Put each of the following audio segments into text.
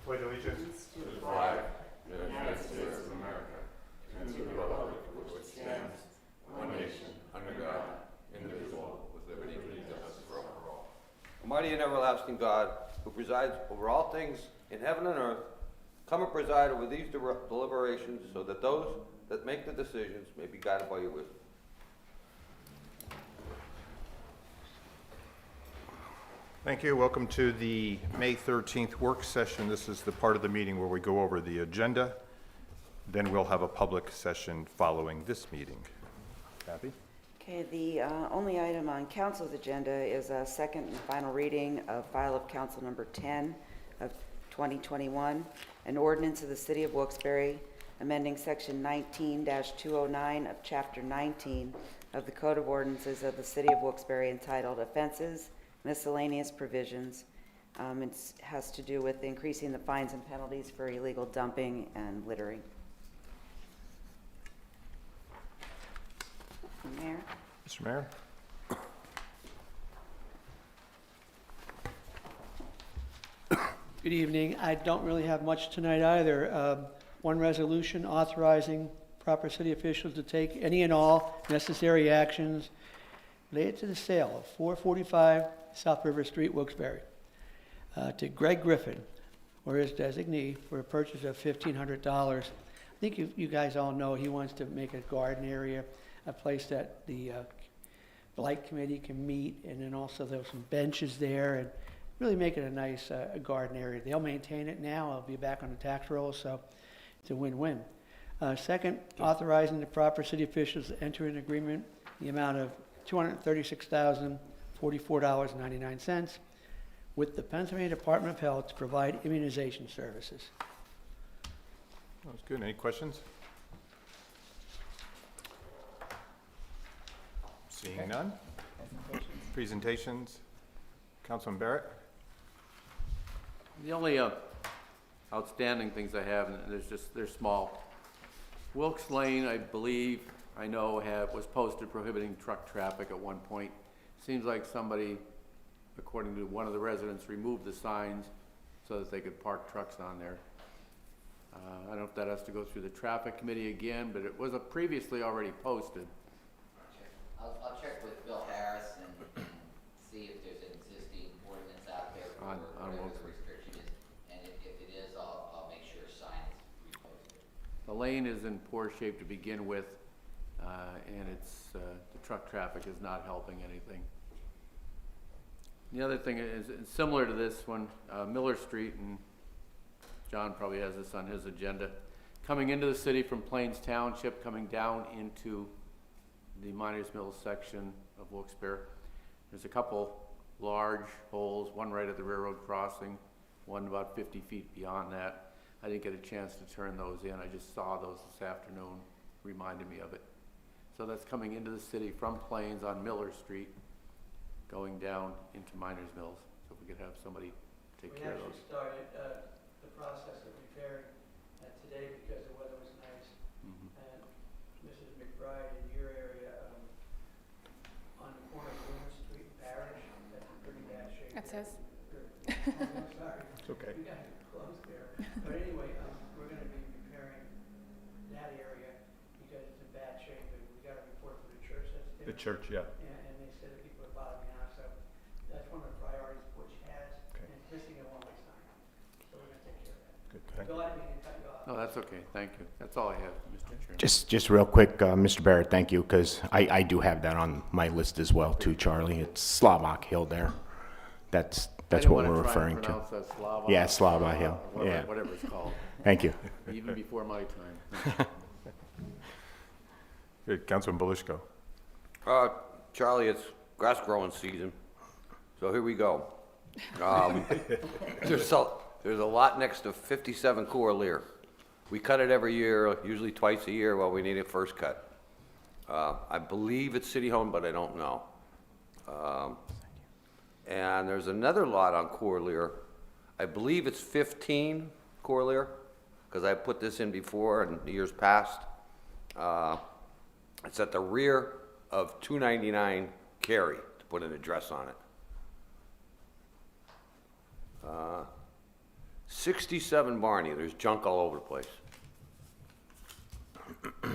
pledge allegiance to the flag of the United States of America and to the republic for which it stands, one nation, under God, indivisible, with liberty and justice for all. Almighty and everlasting God, who presides over all things in heaven and earth, come and preside over these deliberations so that those that make the decisions may be guided by your wisdom. Thank you. Welcome to the May 13th work session. This is the part of the meeting where we go over the agenda. Then we'll have a public session following this meeting. Kathy? Okay, the only item on council's agenda is a second and final reading of file of council number 10 of 2021, an ordinance of the city of Wilkes-Barre amending section 19-209 of chapter 19 of the Code of Ordinances of the city of Wilkes-Barre entitled Offenses, Miscellaneous Provisions. It has to do with increasing the fines and penalties for illegal dumping and littering. Mayor? Mr. Mayor? Good evening. I don't really have much tonight either. One resolution authorizing proper city officials to take any and all necessary actions related to the sale of 445 South River Street, Wilkes-Barre, to Greg Griffin or his designee for a purchase of $1,500. I think you guys all know he wants to make a garden area, a place that the Blight Committee can meet, and then also there's some benches there, and really make it a nice garden area. They'll maintain it now. It'll be back on the tax roll, so it's a win-win. Second, authorizing the proper city officials to enter an agreement in the amount of $236,044.99 with the Pennsylvania Department of Health to provide immunization services. That was good. Any questions? Seeing none. Presentations. Councilman Barrett? The only outstanding things I have, and they're small. Wilkes Lane, I believe, I know was posted prohibiting truck traffic at one point. Seems like somebody, according to one of the residents, removed the signs so that they could park trucks on there. I don't know if that has to go through the traffic committee again, but it was previously already posted. I'll check with Bill Harris and see if there's an existing ordinance out there for whatever the restriction is. And if it is, I'll make sure a sign is reposted. The lane is in poor shape to begin with, and the truck traffic is not helping anything. The other thing is similar to this one, Miller Street, and John probably has this on his agenda. Coming into the city from Plains Township, coming down into the Miners Mills section of Wilkes-Barre, there's a couple large holes, one right at the railroad crossing, one about 50 feet beyond that. I didn't get a chance to turn those in. I just saw those this afternoon, reminded me of it. So that's coming into the city from Plains on Miller Street, going down into Miners Mills. So if we could have somebody take care of those. We actually started the process of repairing today because the weather was nice. And Mrs. McBride, in your area, on the corner of William Street and Parish, that's in pretty bad shape. That says. I'm sorry. It's okay. We got it close there. But anyway, we're going to be repairing that area because it's in bad shape, and we got a report from the church that's there. The church, yeah. And they said that people are bottoming out, so that's one of the priorities Butch has, Okay. and missing a one-way sign. So we're gonna take care of that. Good. Thank you. Bill, I didn't mean to cut you off. No, that's okay. Thank you. That's all I have, Mr. Chairman. Just real quick, Mr. Barrett, thank you, because I do have that on my list as well too, Charlie. It's Slavak Hill there. That's what we're referring to. Yeah, Slava Hill. Yeah. Whatever it's called. Thank you. Even before my time. Good. Councilman Belishko? Charlie, it's grass growing season, so here we go. There's a lot next to 57 Corlear. We cut it every year, usually twice a year while we need it first cut. I believe it's city-owned, but I don't know. And there's another lot on Corlear. I believe it's 15 Corlear, because I put this in before in years past. It's at the rear of 299 Cary, to put an address on it. 67 Barney, there's junk all over the place. I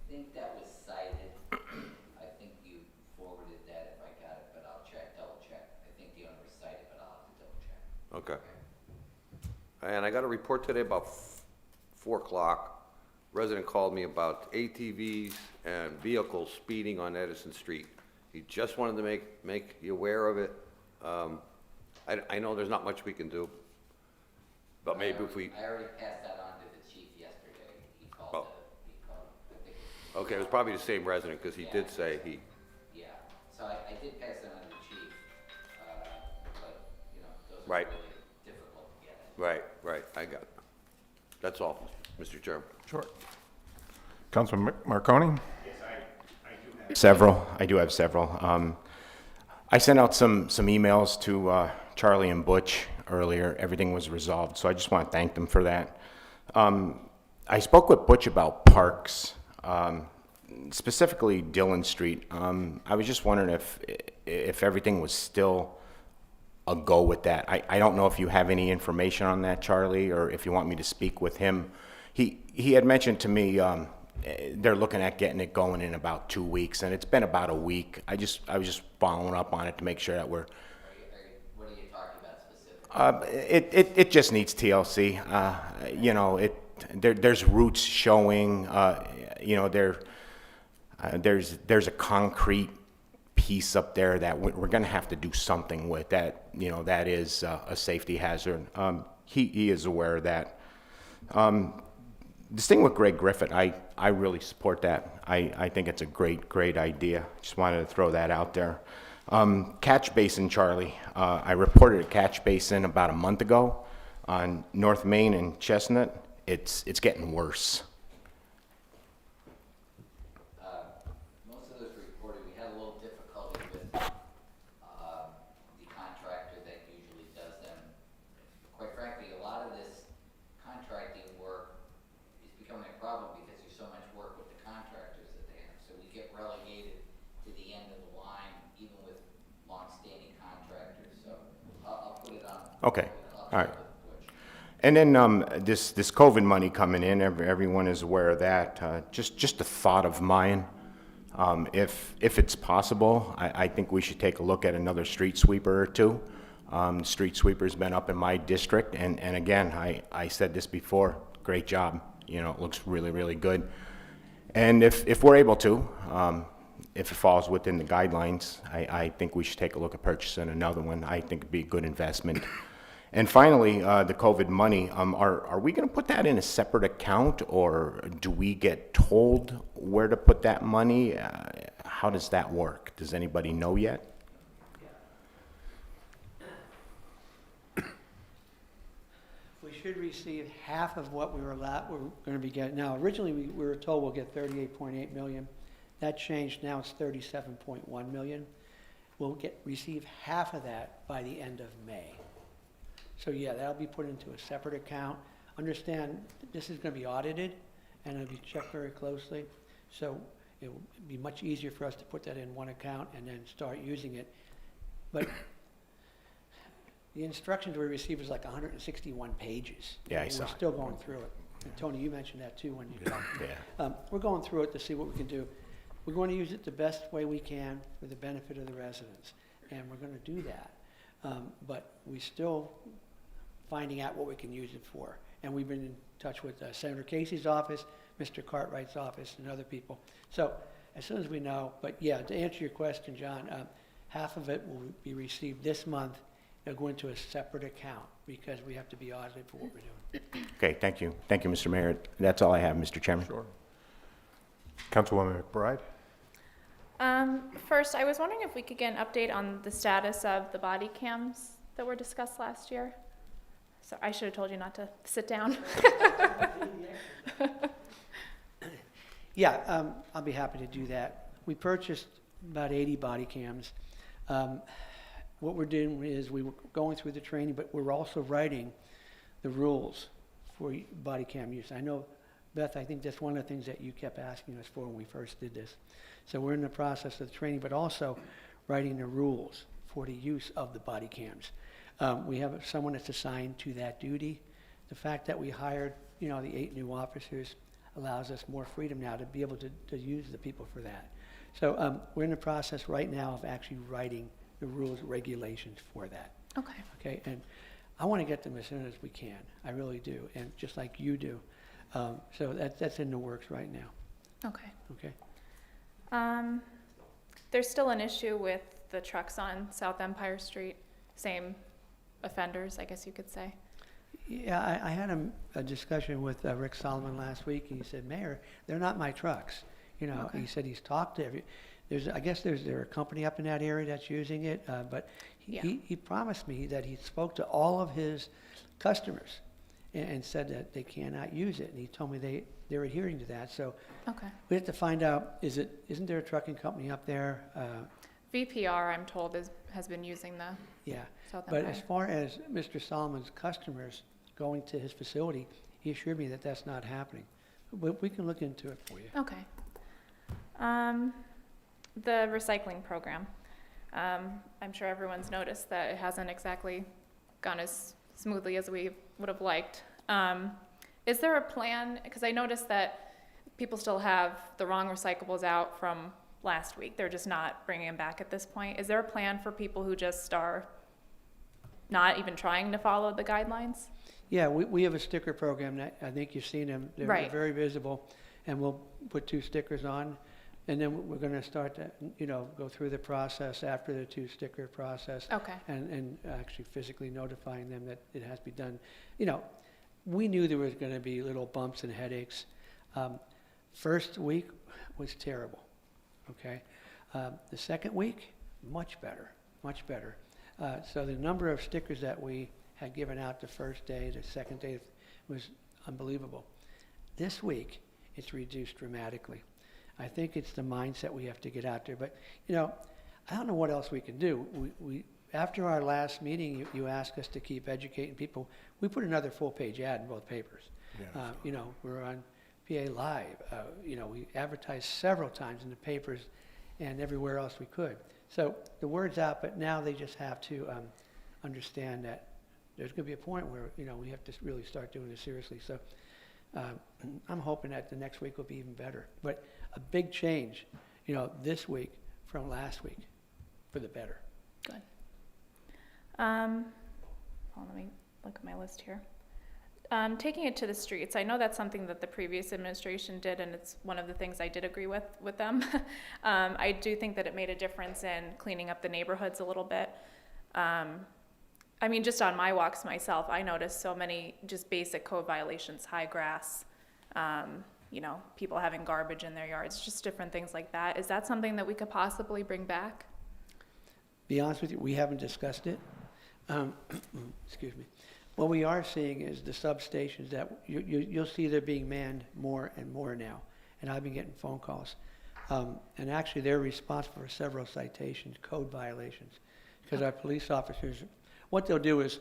think that was cited. I think you forwarded that if I got it, but I'll double check. I think the owner was cited, but I'll have to double check. Okay. And I got a report today about 4 o'clock. Resident called me about ATVs and vehicles speeding on Edison Street. He just wanted to make you aware of it. I know there's not much we can do, but maybe if we... I already passed that on to the chief yesterday. He called, Oh. I think Okay, it was probably the same resident, because he did say he... yeah. So I did pass that on to the chief, but, you know, those are Right. really difficult to get at. Right, I got it. That's all, Mr. Chairman. Sure. Councilman Marconi? Several. I do have several. I sent out some emails to Charlie and Butch earlier. Everything was resolved, so I just want to thank them for that. I spoke with Butch about parks, specifically Dillon Street. I was just wondering if everything was still a go with that. I don't know if you have any information on that, Charlie, or if you want me to speak with him. He had mentioned to me they're looking at getting it going in about 2 weeks, and it's been about a week. I was just following up on it to make sure that we're. What are you talking about specifically? It just needs TLC. You know, there's roots showing. You know, there's a concrete piece up there that we're going to have to do something with. That, you know, that is a safety hazard. He is aware of that. This thing with Greg Griffith, I really support that. I think it's a great idea. Just wanted to throw that out there. Catch basin, Charlie. I reported a catch basin about a month ago on North Main and Chestnut. It's getting worse. Most of those reported, we had a little difficulty with the contractor that usually does them. Quite frankly, a lot of this contracting work is becoming a problem because there's so much work with the contractors that they have. So we get relegated to the end of the line, even with long-standing contractors. So I'll put it on. Okay. All All right. And then this COVID money coming in, everyone is aware of that. Just a thought of mine. If it's possible, I think we should take a look at another street sweeper or two. The street sweeper's been up in my district, and again, I said this before, great job. You know, it looks really good. And if we're able to, if it falls within the guidelines, I think we should take a look at purchasing another one. I think it'd be a good investment. And finally, the COVID money, are we going to put that in a separate account, or do we get told where to put that money? How does that work? Does anybody know yet? We should receive half of what we're going to be getting. Now, originally, we were told we'll get $38.8 million. That changed, now it's $37.1 million. We'll receive half of that by the end of May. So yeah, that'll be put into a separate account. Understand, this is going to be audited, and it'll be checked very closely. So it will be much easier for us to put that in one account and then start using it. But the instructions we received was like 161 pages. Yeah, I saw We're it. still going through it. And Tony, you mentioned that too when you talked. Yeah. We're going through it to see what we can do. We're going to use it the best way we can for the benefit of the residents, and we're going to do that. But we still finding out what we can use it for. And we've been in touch with Senator Casey's office, Mr. Cartwright's office, and other people. So as soon as we know, but yeah, to answer your question, John, half of it will be received this month. It'll go into a separate account because we have to be audited for what we're doing. Okay, thank you. Thank you, Mr. Mayor. That's all I have, Mr. Chairman. Sure. Councilwoman McBride? First, I was wondering if we could get an update on the status of the body cams that were discussed last year. So I should have told you not to sit down. Yeah, I'll be happy to do that. We purchased about 80 body cams. What we're doing is we were going through the training, but we're also writing the rules for body cam use. I know, Beth, I think that's one of the things that you kept asking us for when we first did this. So we're in the process of the training, but also writing the rules for the use of the body cams. We have someone that's assigned to that duty. The fact that we hired, the 8 new officers allows us more freedom now to be able to use the people for that. So we're in the process right now of actually writing the rules, regulations for that. Okay. Okay, and I want to get them as soon as we can. I really do, and just like you do. So that's in the works right now. Okay. Okay. There's still an issue with the trucks on South Empire Street, same offenders, I guess you could say. Yeah, I had a discussion with Rick Solomon last week, and he said, Mayor, they're not my trucks. Okay. He said he's talked to I guess there's a company up in that area that's using it, but he promised me that he spoke to all of his customers and said that they cannot use it, and he told me they're adhering to that. So Okay. we have to find out, isn't there a trucking company up there? VPR, I'm told, has been using the Yeah, South but Empire. as far as Mr. Solomon's customers going to his facility, he assured me that that's not happening. But we can look into it for you. Okay. The recycling program. I'm sure everyone's noticed that it hasn't exactly gone as smoothly as we would have liked. Is there a plan? Because I noticed that people still have the wrong recyclables out from last week. They're just not bringing them back at this point. Is there a plan for people who just are not even trying to follow the guidelines? Yeah, we have a sticker program that I think you've seen them. They're Right. very visible, and we'll put 2 stickers on, and then we're going to start to, go through the process after the 2 sticker process. Okay. And actually physically notifying them that it has to be done. We knew there was going to be little bumps and headaches. First week was terrible, okay? The second week, much better, much better. So the number of stickers that we had given out the first day, the second day was unbelievable. This week, it's reduced dramatically. I think it's the mindset we have to get out there. But, I don't know what else we can do. We after our last meeting, you asked us to keep educating people. We put another full-page ad in both papers. Yeah. We're on PA Live. We advertised several times in the papers and everywhere else we could. So the word's out, but now they just have to understand that there's going to be a point where, we have to really start doing this seriously. So I'm hoping that the next week will be even better. But a big change, this week from last week for the better. Good. Let me look at my list here. Taking it to the streets, I know that's something that the previous administration did, and it's one of the things I did agree with them. I do think that it made a difference in cleaning up the neighborhoods a little bit. Just on my walks myself, I noticed so many just basic code violations, high grass, people having garbage in their yards, just different things like that. Is that something that we could possibly bring back? Be honest with you, we haven't discussed it. Excuse me. What we are seeing is the substations that you'll see they're being manned more and more now, and I've been getting phone calls. And actually, they're responsible for several citations, code violations, because our police officers, what they'll do is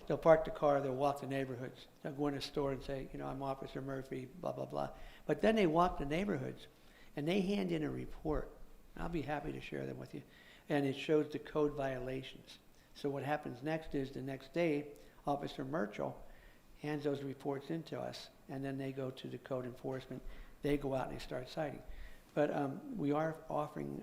they'll park the car, they'll walk the neighborhoods, they'll go in a store and say, I'm Officer Murphy, blah, blah, blah. But then they walk the neighborhoods, and they hand in a report. I'll be happy to share them with you. And it shows the code violations. So what happens next is the next day, Officer Merchel hands those reports in to us, and then they go to the code enforcement. They go out and they start citing. But we are offering,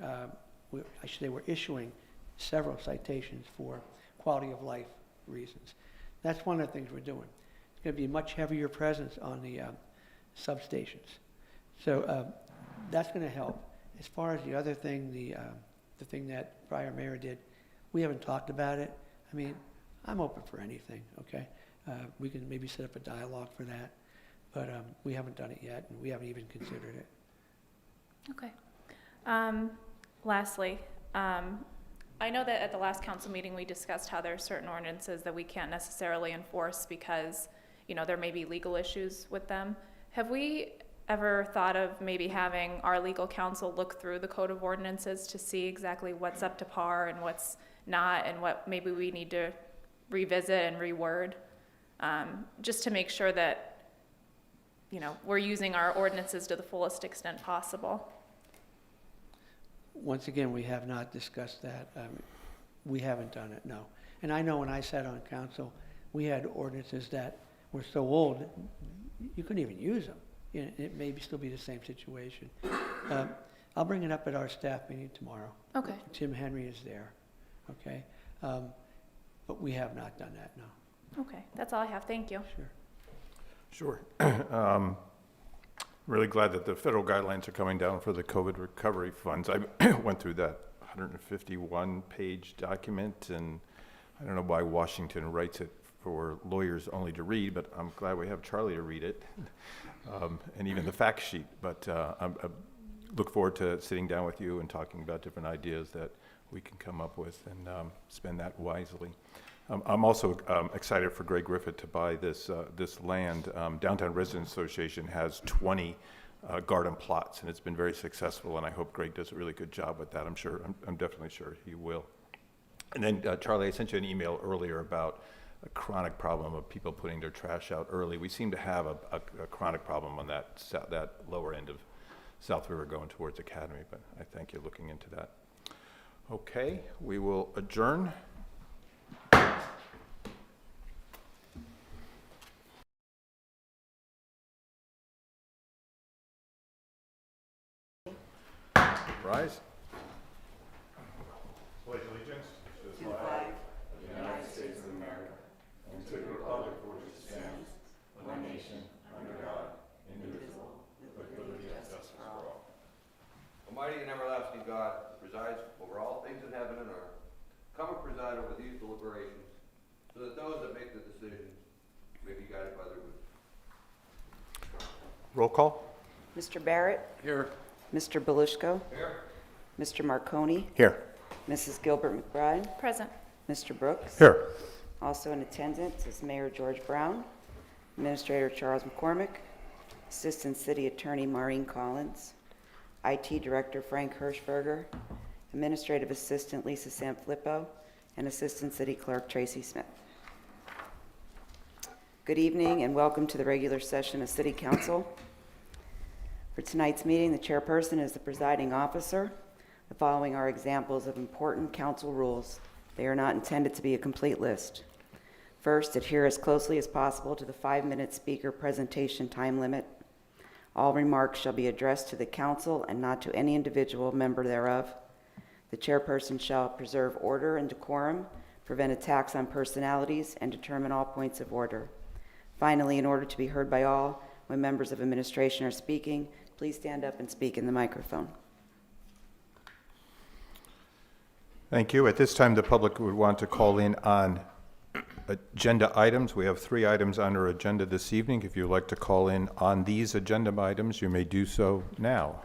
we're issuing several citations for quality of life reasons. That's one of the things we're doing. It's going to be a much heavier presence on the substations. So that's going to help. As far as the other thing, the thing that prior mayor did, we haven't talked about it. I'm open for anything, okay? We can maybe set up a dialogue for that, but we haven't done it yet, and we haven't even considered it. Okay. Lastly, I know that at the last council meeting, we discussed how there are certain ordinances that we can't necessarily enforce because, there may be legal issues with them. Have we ever thought of maybe having our legal counsel look through the code of ordinances to see exactly what's up to par and what's not, and what maybe we need to revisit and reword, just to make sure that, we're using our ordinances to the fullest extent possible? Once again, we have not discussed that. We haven't done it, no. And I know when I sat on council, we had ordinances that were so old, you couldn't even use them. You know, it may still be the same situation. I'll bring it up at our staff meeting tomorrow. Okay. Tim Henry is there, okay? But we have not done that, no. Okay, that's all I have. Thank you. Sure. Sure. Really glad that the federal guidelines are coming down for the COVID recovery funds. I went through that 151-page document, and I don't know why Washington writes it for lawyers only to read, but I'm glad we have Charlie to read it, and even the fact sheet. But I look forward to sitting down with you and talking about different ideas that we can come up with and spend that wisely. I'm also excited for Greg Griffith to buy this land. Downtown Residents Association has 20 garden plots, and it's been very successful, and I hope Greg does a really good job with that. I'm definitely sure he will. And then, Charlie, I sent you an email earlier about a chronic problem of people putting their trash out early. We seem to have a chronic problem on that lower end of South River going towards Academy, but I thank you looking into that. Okay, we will adjourn. Rise. Pledge allegiance to the flag of the United States of America and to the republic for which it stands, one nation, under God, indivisible, with liberty and justice for all. Almighty and everlasting God, who presides over all things in heaven and earth, come and preside over these deliberations, so that those that make the decisions may be guided by their wisdom. Roll call. Mr. Barrett? Here. Mr. Belushko? Here. Mr. Marconi? Here. Mrs. Gilbert McBride? Present. Mr. Brooks? Here. Also in attendance is Mayor George Brown, Administrator Charles McCormick, Assistant City Attorney Maureen Collins, IT Director Frank Hirschberger, Administrative Assistant Lisa Sanfilippo, and Assistant City Clerk Tracy Smith. Good evening and welcome to the regular session of City Council. For tonight's meeting, the chairperson is the presiding officer. The following are examples of important council rules. They are not intended to be a complete list. First, adhere as closely as possible to the 5-minute speaker presentation time limit. All remarks shall be addressed to the council and not to any individual member thereof. The chairperson shall preserve order and decorum, prevent attacks on personalities, and determine all points of order. Finally, in order to be heard by all, when members of administration are speaking, please stand up and speak in the microphone. Thank you. At this time, the public would want to call in on agenda items. We have 3 items on our agenda this evening. If you'd like to call in on these agenda items, you may do so now.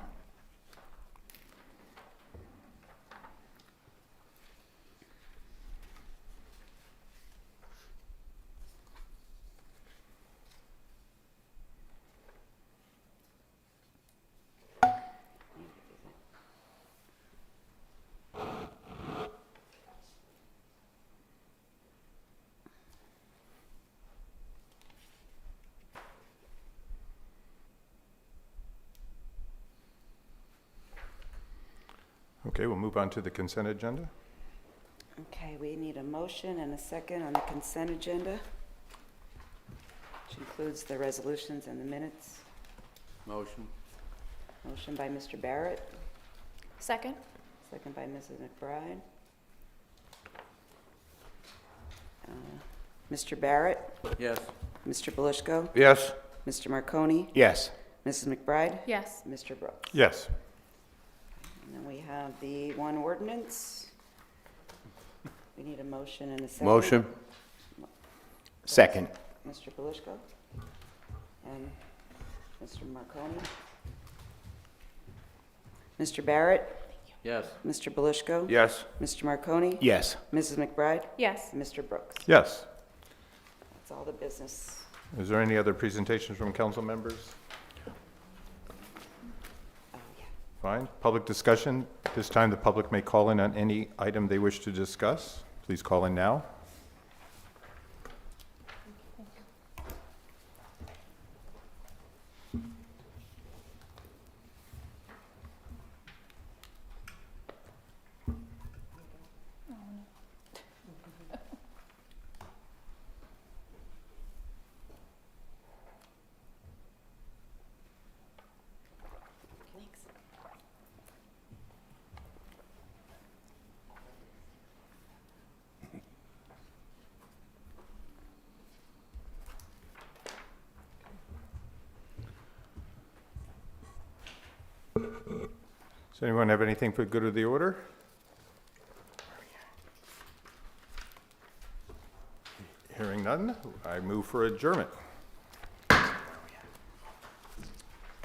Okay, we'll move on to the consent agenda. Okay, we need a motion and a second on the consent agenda, which includes the resolutions and the minutes. Motion. Motion by Mr. Barrett, Second. second by Mrs. McBride. Mr. Barrett, Yes. Mr. Belushko, Yes. Mr. Marconi, Yes. Mrs. McBride, Yes. Mr. Brooks. Yes. And then we have the one ordinance. We need a motion and a second. Motion. Second. Mr. Belushko and Mr. Marconi. Mr. Barrett, Yes. Mr. Belushko. Yes. Mr. Marconi. Yes. Mrs. McBride, Yes. and Mr. Brooks. Yes. That's all the business. Is there any other presentations from council members? Oh, yeah. Fine. Public discussion. This time, the public may call in on any item they wish to discuss. Please call in now. Does anyone have anything for the good of the order? Hearing none, I move for adjournment.